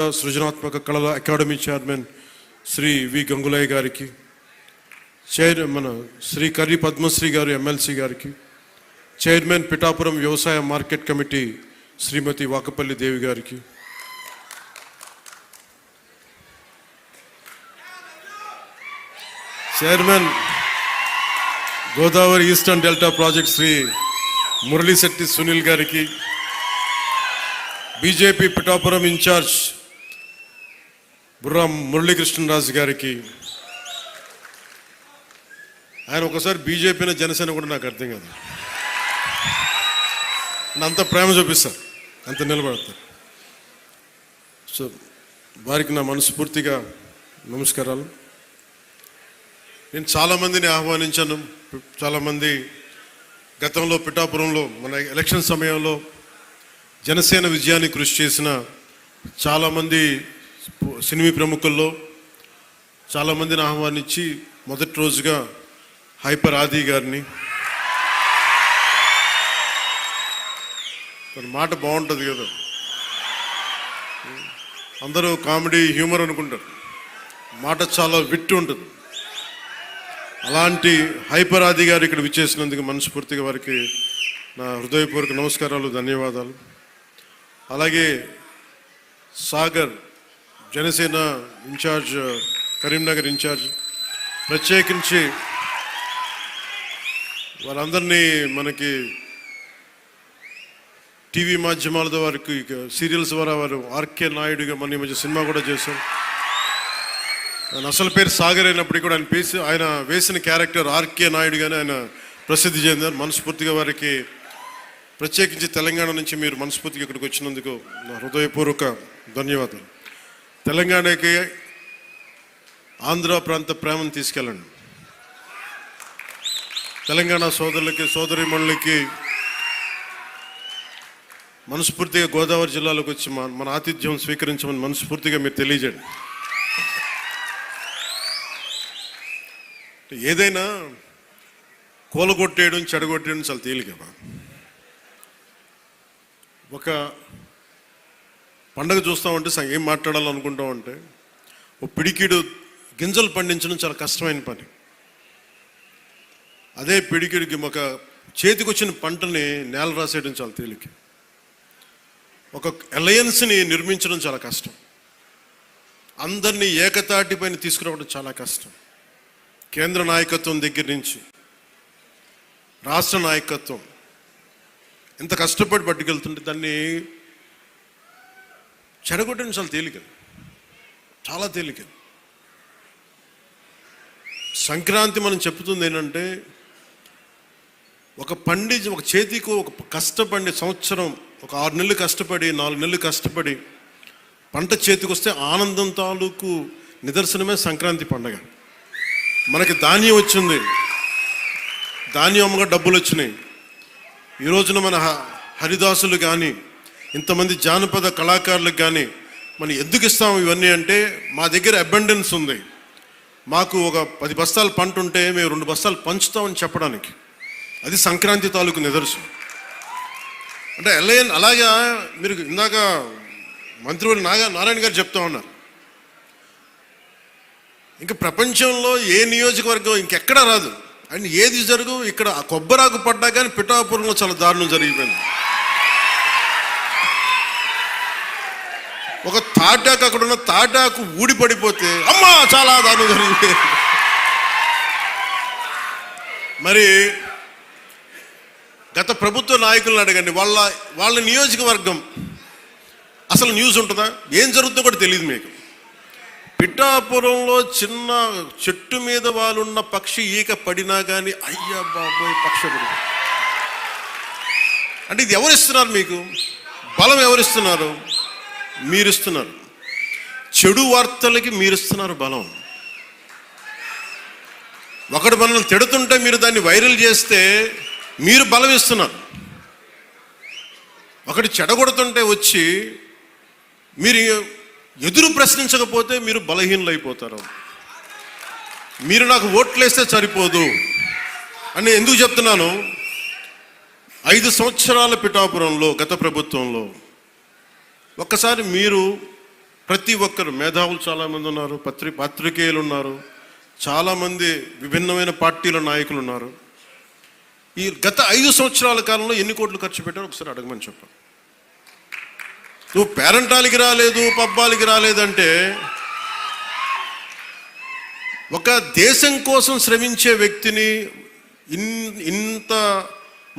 సృజనాత్మక కళల academy chairman Shri వి గంగులయ్య గారికి, మన శ్రీ కర్రి పద్మశ్రీ గారు ఎమ్మెల్సీ గారికి, చైర్మన్ పిఠాపురం వ్యవసాయ మార్కెట్ కమిటీ శ్రీమతి వాకపల్లి దేవి గారికి, chairman Godavari eastern delta project Shri Muralishetti Sunil గారికి, బీజేపీ పిఠాపురం ఇన్ఛార్జ్ బుర్రా మురళీకృష్ణరాజు గారికి. ఆయన ఒకసారి బీజేపీని జనసేన కూడా నాకు అర్థం కాదు, అంత ప్రేమ చూపిస్తారు, అంత నిలబడతారు. సో వారికి నా మనస్ఫూర్తిగా నమస్కారాలు. నేను చాలామందిని ఆహ్వానించాను. చాలామంది గతంలో పిఠాపురంలో మన ఎలక్షన్ సమయంలో జనసేన విజయాన్ని కృషి చేసిన చాలామంది సినిమా ప్రముఖుల్లో చాలామందిని ఆహ్వానించి మొదటి రోజుగా హైపర్ ఆది గారిని, మాట బాగుంటుంది కదా, అందరూ కామెడీ హ్యూమర్ అనుకుంటారు, మాట చాలా విట్టు ఉంటుంది. అలాంటి హైపర్ ఆది గారు ఇక్కడ విచ్చేసినందుకు మనస్ఫూర్తిగా వారికి నా హృదయపూర్వక నమస్కారాలు, ధన్యవాదాలు. అలాగే సాగర్ జనసేన ఇన్ఛార్జ్, కరీంనగర్ ఇన్ఛార్జ్, ప్రత్యేకించి వారందరినీ మనకి టీవీ మాధ్యమాల వారికి సీరియల్స్ ద్వారా వారు ఆర్కే నాయుడుగా మన ఈ మధ్య సినిమా కూడా చేశారు. ఆయన అసలు పేరు సాగర్ అయినప్పటికీ కూడా ఆయన వేసిన క్యారెక్టర్ ఆర్కే నాయుడుగానే ఆయన ప్రసిద్ధి చెందారు. మనస్ఫూర్తిగా వారికి, ప్రత్యేకించి తెలంగాణ నుంచి మీరు మనస్ఫూర్తిగా ఇక్కడికి వచ్చినందుకు నా హృదయపూర్వక ధన్యవాదాలు. తెలంగాణకి ఆంధ్ర ప్రాంత ప్రేమను తీసుకెళ్ళండి. తెలంగాణ సోదరులకి, సోదరీమణులకి మనస్ఫూర్తిగా గోదావరి జిల్లాలోకి వచ్చి మన ఆతిథ్యం స్వీకరించమని మనస్ఫూర్తిగా మీరు తెలియజేయండి. ఏదైనా కూలగొట్టేయడం, చెడగొట్టేయడం చాలా తేలిక. ఒక పండగ చూస్తామంటే ఏం మాట్లాడాలనుకుంటామంటే, ఓ పిడికిడు గింజలు పండించడం చాలా కష్టమైన పని. అదే పిడికిడికి ఒక చేతికి వచ్చిన పంటని నేల రాసేయడం చాలా తేలిక. ఒక అలయన్స్ని నిర్మించడం చాలా కష్టం. అందరినీ ఏకతాటిపైన తీసుకురావడం చాలా కష్టం. కేంద్ర నాయకత్వం దగ్గర నుంచి రాష్ట్ర నాయకత్వం ఎంత కష్టపడి పట్టుకెళ్తుంటే దాన్ని చెడగొట్టడం చాలా తేలిక, చాలా తేలిక. సంక్రాంతి మనం చెప్తుంది ఏంటంటే, ఒక చేతికి ఒక కష్టపడి సంవత్సరం, ఒక 6 నెలలు కష్టపడి, 4 నెలలు కష్టపడి పంట చేతికి వస్తే ఆనందం తాలూకు నిదర్శనమే సంక్రాంతి పండగ. మనకి ధాన్యం వచ్చింది, ధాన్యం అమ్మగా డబ్బులు వచ్చినాయి. ఈ రోజున మన హరిదాసులు కానీ, ఇంతమంది జానపద కళాకారులకు కానీ మనం ఎందుకు ఇస్తాము ఇవన్నీ అంటే, మా దగ్గర అబండెన్స్ ఉంది, మాకు ఒక 10 బస్తాలు పంట ఉంటే మేము 2 బస్తాలు పంచుతామని చెప్పడానికి. అది సంక్రాంతి తాలూకు నిదర్శనం. అంటే అలాగా మీరు ఇందాక మంత్రివర్యులు నారాయణ గారు చెప్తా ఉన్నారు, ఇంకా ప్రపంచంలో ఏ నియోజకవర్గం ఇంకెక్కడా రాదు అండ్ ఏది జరుగు, ఇక్కడ కొబ్బరాకు పడ్డా కానీ పిఠాపురంలో చాలా దారుణం జరిగిపోయింది. ఒక తాటాకు, అక్కడ ఉన్న తాటాకు ఊడిపడిపోతే అమ్మా చాలా దారుణం జరిగిపోయింది. మరి గత ప్రభుత్వ నాయకులను అడగండి, వాళ్ళ నియోజకవర్గం అసలు న్యూస్ ఉంటుందా, ఏం జరుగుతుందో కూడా తెలియదు మీకు. పిఠాపురంలో చిన్న చెట్టు మీద వాళ్ళున్న పక్షి ఈక పడినా కానీ అయ్యా బాబోయ్ పక్షి పడి. అంటే ఇది ఎవరిస్తున్నారు మీకు? బలం ఎవరిస్తున్నారు? మీరిస్తున్నారు. చెడు వార్తలకి మీరిస్తున్నారు బలం. ఒకడు మనల్ని తిడుతుంటే మీరు దాన్ని వైరల్ చేస్తే మీరు బలం ఇస్తున్నారు. ఒకటి చెడగొడుతుంటే వచ్చి మీరు ఎదురు ప్రశ్నించకపోతే మీరు బలహీనలు అయిపోతారు. మీరు నాకు ఓట్లేస్తే సరిపోదు అని ఎందుకు చెప్తున్నాను, 5 సంవత్సరాల పిఠాపురంలో గత ప్రభుత్వంలో ఒక్కసారి మీరు ప్రతి ఒక్కరు మేధావులు చాలామంది ఉన్నారు, పత్రికేయులు ఉన్నారు, చాలామంది విభిన్నమైన పార్టీల నాయకులు ఉన్నారు. ఈ గత 5 సంవత్సరాల కాలంలో ఎన్ని కోట్లు ఖర్చు పెట్టారో ఒకసారి అడగమని చెప్పాను. నువ్వు పేరంటాలకి రాలేదు, పబ్బాలకి రాలేదంటే, ఒక దేశం కోసం శ్రమించే వ్యక్తిని, ఇంత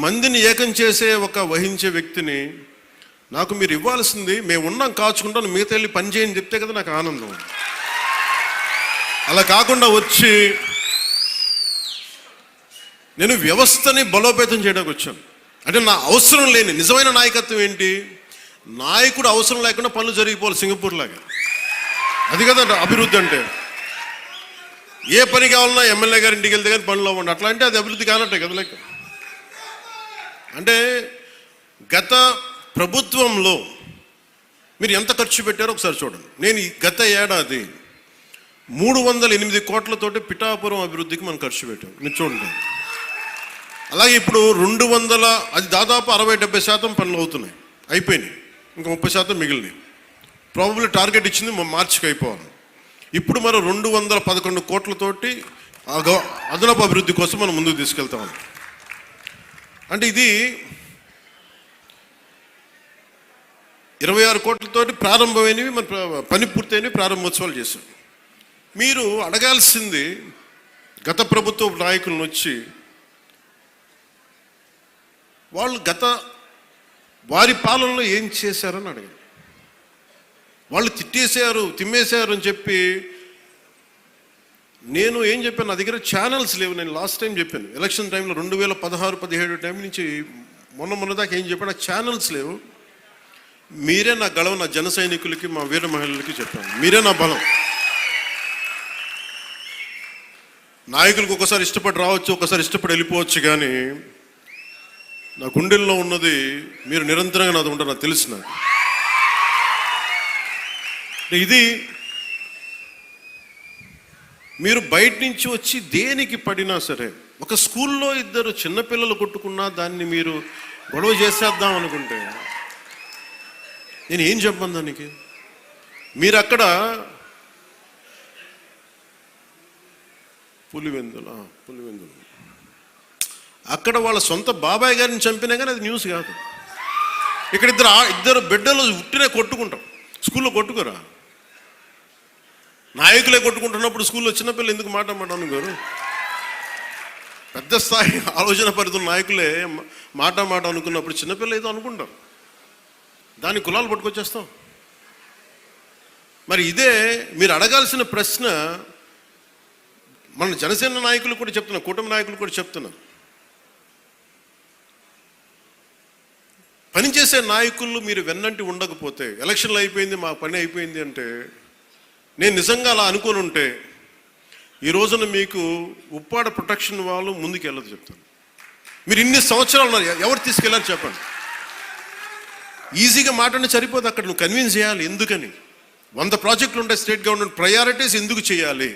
మందిని ఏకం చేసే వహించే వ్యక్తిని నాకు మీరు ఇవ్వాల్సింది, మేము ఉన్నాం కాచుకుంటాను, మిగతా వెళ్ళి పని చేయని చెప్తే కదా నాకు ఆనందం. అలా కాకుండా వచ్చి నేను వ్యవస్థని బలోపేతం చేయడానికి వచ్చాను. అంటే నా అవసరం లేని నిజమైన నాయకత్వం ఏంటి? నాయకుడు అవసరం లేకుండా పనులు జరిగిపోవాలి సింగపూర్ లాగా. అది కదా అభివృద్ధి అంటే. ఏ పని కావాలన్నా ఎమ్మెల్యే గారి ఇంటికి వెళ్తే కానీ పనులు అవ్వండి, అట్లా అంటే అది అభివృద్ధి కానట్టే కదా లెక్క. అంటే గత ప్రభుత్వంలో మీరు ఎంత ఖర్చు పెట్టారో ఒకసారి చూడండి. నేను గత ఏడాది 308 కోట్లతోటి పిఠాపురం అభివృద్ధికి మనం ఖర్చు పెట్టాం, మీరు చూడండి. అలాగే ఇప్పుడు 200, అది దాదాపు 60-70% పనులు అవుతున్నాయి, అయిపోయినాయి, ఇంకా 30% మిగిలినాయి. ప్రాబబ్లీ టార్గెట్ ఇచ్చింది మార్చికి అయిపోవాలి. ఇప్పుడు మనం 211 కోట్లతోటి అదనపు అభివృద్ధి కోసం మనం ముందుకు తీసుకెళ్తాం. అంటే ఇది 26 కోట్లతోటి ప్రారంభమైనవి, మన పని పూర్తయినవి, ప్రారంభోత్సవాలు చేశాం. మీరు అడగాల్సింది గత ప్రభుత్వ నాయకులను వచ్చి, వాళ్ళు వారి పాలనలో ఏం చేశారని అడగాలి. వాళ్ళు తిమ్మేశారు అని చెప్పి నేను ఏం చెప్పాను, నా దగ్గర ఛానల్స్ లేవు. నేను లాస్ట్ టైం చెప్పాను, ఎలక్షన్ టైంలో 2016-17 టైం నుంచి మొన్న దాకా ఏం చెప్పాను, నాకు ఛానల్స్ లేవు. మీరే నా గళం, నా జన సైనికులకి, మా వీర మహిళలకి చెప్పాను, మీరే నా బలం. నాయకులకు ఒకసారి ఇష్టపడి రావచ్చు, ఒకసారి ఇష్టపడి వెళ్ళిపోవచ్చు, కానీ నా గుండెల్లో ఉన్నది మీరు నిరంతరంగా నాది ఉంటారు, నాకు తెలుసు. నాకు ఇది మీరు బయట నుంచి వచ్చి దేనికి పడినా సరే, ఒక స్కూల్లో 2 చిన్నపిల్లలు కొట్టుకున్నా దాన్ని మీరు గొడవ చేసేద్దాం అనుకుంటే నేను ఏం చెప్పను దానికి? మీరు అక్కడ పులివెందులు అక్కడ వాళ్ళ సొంత బాబాయ్ గారిని చంపినా కానీ అది న్యూస్ కాదు. ఇక్కడ ఇద్దరు బిడ్డలు ఉట్టినే కొట్టుకుంటాం, స్కూల్లో కొట్టుకోరా? నాయకులే కొట్టుకుంటున్నప్పుడు స్కూల్లో చిన్నపిల్లలు ఎందుకు మాట గారు? పెద్ద స్థాయి ఆలోచన పరిధుల నాయకులే మాట అనుకున్నప్పుడు చిన్నపిల్ల ఏదో అనుకుంటాం, దాని కులాలు పట్టుకొచ్చేస్తాం. మరి ఇదే మీరు అడగాల్సిన ప్రశ్న. మన జనసేన నాయకులు కూడా చెప్తున్నా, కూటమి నాయకులు కూడా చెప్తున్నా, పనిచేసే నాయకులు మీరు వెన్నంటి ఉండకపోతే, ఎలక్షన్లు అయిపోయింది మా పని అయిపోయింది అంటే, నేను నిజంగా అలా అనుకుని ఉంటే ఈ రోజున మీకు ఉప్పాడ ప్రొటెక్షన్ వాళ్ళు ముందుకు వెళ్ళదు చెప్తాను. మీరు ఇన్ని సంవత్సరాలు ఉన్నారు, ఎవరు తీసుకెళ్ళారు చెప్పండి? ఈజీగా మాట్లాడి సరిపోదు, అక్కడ నువ్వు కన్విన్స్ చేయాలి. ఎందుకని 100 ప్రాజెక్టులు ఉంటాయి స్టేట్ గవర్నమెంట్, ప్రయారిటీస్ ఎందుకు చేయాలి?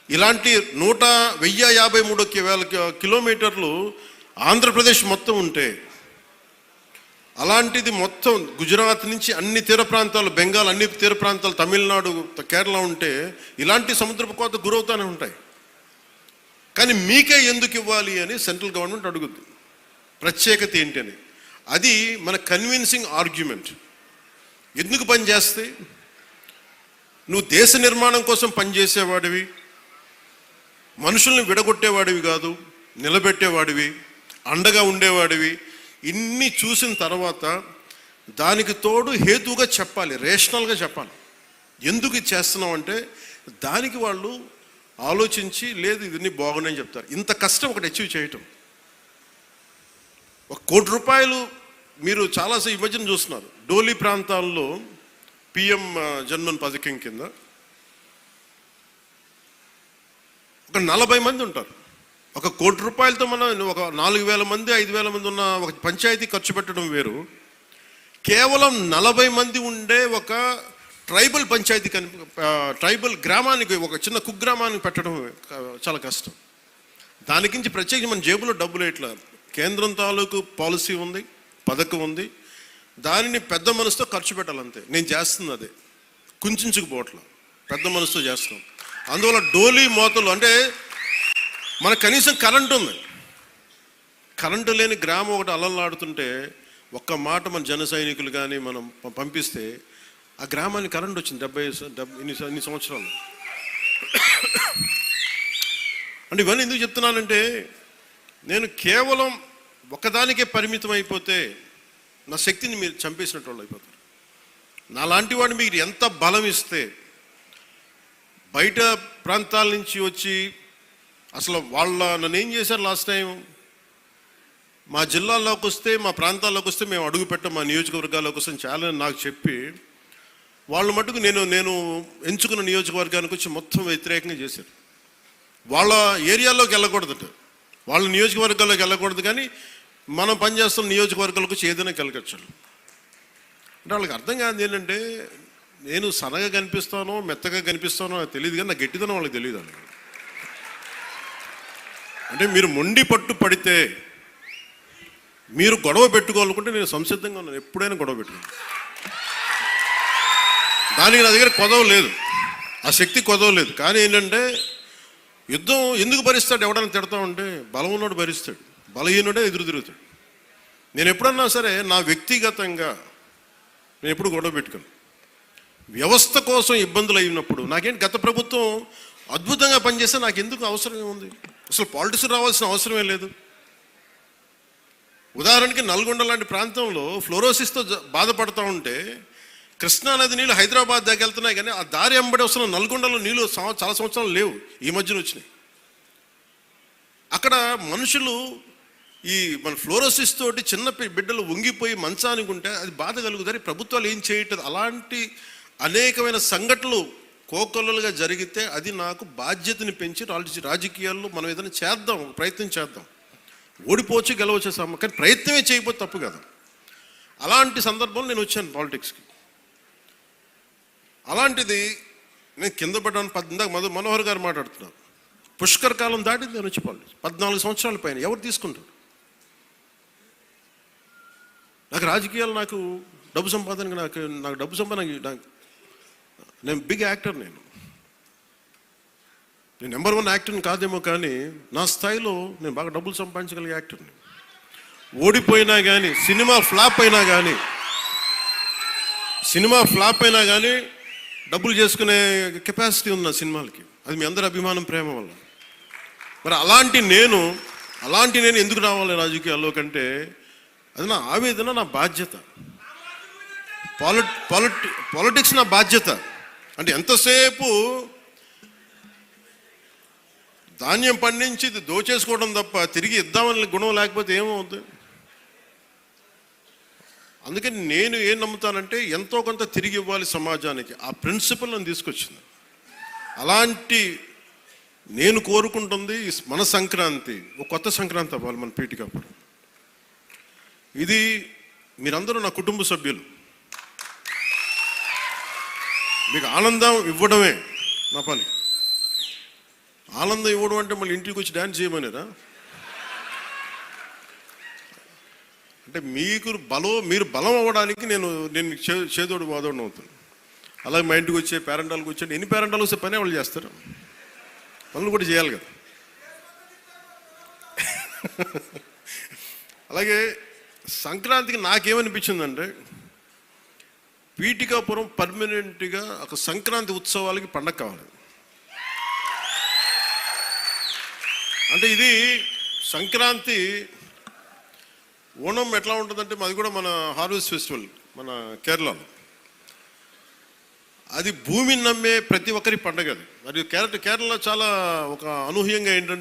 ఇలాంటి 1053 కిలోమీటర్లు ఆంధ్రప్రదేశ్ మొత్తం ఉంటే, అలాంటిది మొత్తం గుజరాత్ నుంచి అన్ని తీర ప్రాంతాలు, బెంగాల్ అన్ని తీర ప్రాంతాలు, తమిళనాడు, కేరళ ఉంటే ఇలాంటి సముద్రపు కోత గురవుతూనే ఉంటాయి. కానీ మీకే ఎందుకు ఇవ్వాలి అని సెంట్రల్ గవర్నమెంట్ అడుగుద్ది. ప్రత్యేకత ఏంటి అని. అది మన కన్విన్సింగ్ ఆర్గ్యుమెంట్. ఎందుకు పనిచేస్తే నువ్వు దేశ నిర్మాణం కోసం పనిచేసేవాడివి, మనుషుల్ని విడగొట్టేవాడివి కాదు, నిలబెట్టేవాడివి, అండగా ఉండేవాడివి. ఇన్ని చూసిన తర్వాత దానికి తోడు హేతువుగా చెప్పాలి, రేషనల్గా చెప్పాలి. ఎందుకు ఇది చేస్తున్నాం అంటే దానికి వాళ్ళు ఆలోచించి, లేదు ఇవన్నీ బాగున్నాయని చెప్తారు. ఇంత కష్టం ఒకటి అచీవ్ చేయటం. 1 కోటి రూపాయలు మీరు చాలాసేపు ఈ మధ్యన చూస్తున్నారు. డోలీ ప్రాంతాల్లో పిఎం జన్మన్ పథకం కింద ఒక 40 మంది ఉంటారు. 1 కోటి రూపాయలతో మనం ఒక 4,000 మంది 5,000 మంది ఉన్న ఒక పంచాయతీ ఖర్చు పెట్టడం వేరు. కేవలం 40 మంది ఉండే ఒక ట్రైబల్ పంచాయతీ ట్రైబల్ గ్రామానికి, ఒక చిన్న కుగ్రామానికి పెట్టడం చాలా కష్టం. దానికించి ప్రత్యేకించి మన జేబులో డబ్బులు ఇట్లా కేంద్రం తాలూకు పాలసీ ఉంది, పథకం ఉంది, దానిని పెద్ద మనసుతో ఖర్చు పెట్టాలంతే. నేను చేస్తుంది అదే. కుంచుకుపోవట్ల, పెద్ద మనసుతో చేస్తున్నాం. అందువల్ల డోలీ మోతలు అంటే మనకు కనీసం కరెంటు ఉంది. కరెంటు లేని గ్రామం ఒకటి అలలాడుతుంటే ఒక్క మాట మన జన సైనికులు కానీ మనం పంపిస్తే ఆ గ్రామానికి కరెంట్ వచ్చింది 70 ఇన్ని సంవత్సరాలు. అంటే ఇవన్నీ ఎందుకు చెప్తున్నానంటే, నేను కేవలం ఒకదానికే పరిమితం అయిపోతే నా శక్తిని మీరు చంపేసినట్టు వాళ్ళు అయిపోతారు. నాలాంటి వాడిని మీరు ఎంత బలం ఇస్తే, బయట ప్రాంతాల నుంచి వచ్చి అసలు నన్ను ఏం చేశారు లాస్ట్ టైం, మా జిల్లాల్లోకి వస్తే, మా ప్రాంతాల్లోకి వస్తే మేము అడుగు పెట్టాం, మా నియోజకవర్గాల్లోకి వస్తే చాలా నాకు చెప్పి వాళ్ళు మటుకు నేను ఎంచుకున్న నియోజకవర్గానికి వచ్చి మొత్తం వ్యతిరేకంగా చేశారు. వాళ్ళ ఏరియాలోకి వెళ్ళకూడదట, వాళ్ళ నియోజకవర్గాల్లోకి వెళ్ళకూడదు, కానీ మనం పనిచేస్తున్న నియోజకవర్గాలకు వచ్చి ఏదైనా కలగచ్చు. అంటే వాళ్ళకి అర్థం కాదు ఏంటంటే, నేను సన్నగా కనిపిస్తానో మెత్తగా కనిపిస్తానో నాకు తెలియదు, కానీ నా గట్టిదనం వాళ్ళకి తెలియదు. అంటే మీరు మొండి పట్టు పడితే, మీరు గొడవ పెట్టుకోవాలనుకుంటే నేను సంసిద్ధంగా ఉన్నాను, ఎప్పుడైనా గొడవ పెట్టుకోను. దానికి నా దగ్గర కొదవ లేదు, ఆ శక్తి కొదవ లేదు. కానీ ఏంటంటే, యుద్ధం ఎందుకు భరిస్తాడు, ఎవడైనా తిడతా ఉంటే బలం ఉన్నోడు భరిస్తాడు, బలహీనుడే ఎదురు తిరుగుతాడు. నేను ఎప్పుడన్నా సరే నా వ్యక్తిగతంగా నేను ఎప్పుడు గొడవ పెట్టుకోను. వ్యవస్థ కోసం ఇబ్బందులు అయినప్పుడు నాకేంటి, గత ప్రభుత్వం అద్భుతంగా పనిచేస్తే నాకు ఎందుకు అవసరం ఏముంది, అసలు పాలిటిక్స్ రావాల్సిన అవసరమే లేదు. ఉదాహరణకి నల్గొండ లాంటి ప్రాంతంలో ఫ్లోరోసిస్తో బాధపడుతూ ఉంటే కృష్ణానది నీళ్ళు హైదరాబాద్ దాకా వెళ్తున్నాయి, కానీ ఆ దారి వెంబడి వస్తున్న నల్గొండలో నీళ్ళు చాలా సంవత్సరాలు లేవు, ఈ మధ్యన వచ్చినాయి. అక్కడ మనుషులు ఈ మన ఫ్లోరోసిస్ తోటి చిన్న బిడ్డలు వంగిపోయి మంచానికి ఉంటే అది బాధ కలుగుతారు. ప్రభుత్వాలు ఏం చేయట్లేదు. అలాంటి అనేకమైన సంఘటనలు కోకొల్లలుగా జరిగితే అది నాకు బాధ్యతని పెంచి రాజకీయాల్లో మనం ఏదైనా చేద్దాం, ప్రయత్నం చేద్దాం. ఓడిపోవచ్చు గెలవచ్చు, కానీ ప్రయత్నమే చేయకపోతే తప్పు కదా. అలాంటి సందర్భంలో నేను వచ్చాను పాలిటిక్స్కి. అలాంటిది నేను కింద పడ్డాను. ఇందాక మనోహర్ గారు మాట్లాడుతున్నారు, పుష్కర కాలం దాటింది నేను వచ్చి పాలిటిక్స్ 14 సంవత్సరాల పైన. ఎవరు తీసుకుంటారు? నాకు రాజకీయాలు, నాకు డబ్బు సంపాదన, నాకు డబ్బు సంపాదన, నేను బిగ్ యాక్టర్. నేను నెంబర్ 1 యాక్టర్ని కాదేమో, కానీ నా స్థాయిలో నేను బాగా డబ్బులు సంపాదించగలిగే యాక్టర్ని. ఓడిపోయినా కానీ, సినిమా ఫ్లాప్ అయినా కానీ డబ్బులు చేసుకునే కెపాసిటీ ఉంది నా సినిమాలకి. అది మీ అందరి అభిమానం, ప్రేమ వల్ల. మరి అలాంటి నేను ఎందుకు రావాలి రాజకీయాల్లో కంటే, అది నా ఆవేదన, నా బాధ్యత. పాలిటిక్స్ నా బాధ్యత. అంటే ఎంతసేపు ధాన్యం పండించి దోచేసుకోవడం తప్ప తిరిగి ఇద్దామని గుణం లేకపోతే ఏమవుతుంది? అందుకని నేను ఏం నమ్ముతానంటే, ఎంతో కొంత తిరిగి ఇవ్వాలి సమాజానికి. ఆ ప్రిన్సిపల్ నన్ను తీసుకొచ్చింది. అలాంటి నేను కోరుకుంటుంది మన సంక్రాంతి ఒక కొత్త సంక్రాంతి అవ్వాలి మన పీఠికప్పుడు. ఇది మీరందరూ నా కుటుంబ సభ్యులు, మీకు ఆనందం ఇవ్వడమే నా పని. ఆనందం ఇవ్వడం అంటే మళ్ళీ ఇంటికి వచ్చి డ్యాన్స్ చేయమనేదా? అంటే మీరు బలం అవ్వడానికి నేను చేదోడు వాదోడు అవుతాను. అలాగే మా ఇంటికి వచ్చే పేరెంటాలకు వచ్చే ఎన్ని పేరెంటాలు వస్తే పనే వాళ్ళు చేస్తారు, పనులు కూడా చేయాలి కదా. అలాగే సంక్రాంతికి నాకేమనిపించిందంటే, పీఠికాపురం పర్మనెంట్గా ఒక సంక్రాంతి ఉత్సవాలకి పండగ కావాలి. అంటే ఇది సంక్రాంతి, ఓణం ఎట్లా ఉంటుందంటే, మాది కూడా మన హార్వెస్ట్ ఫెస్టివల్ మన కేరళలో. అది భూమిని నమ్మే ప్రతి ఒక్కరి పండగ. అది మరి కేరళ చాలా ఒక అనూహ్యంగా ఏంటంటే,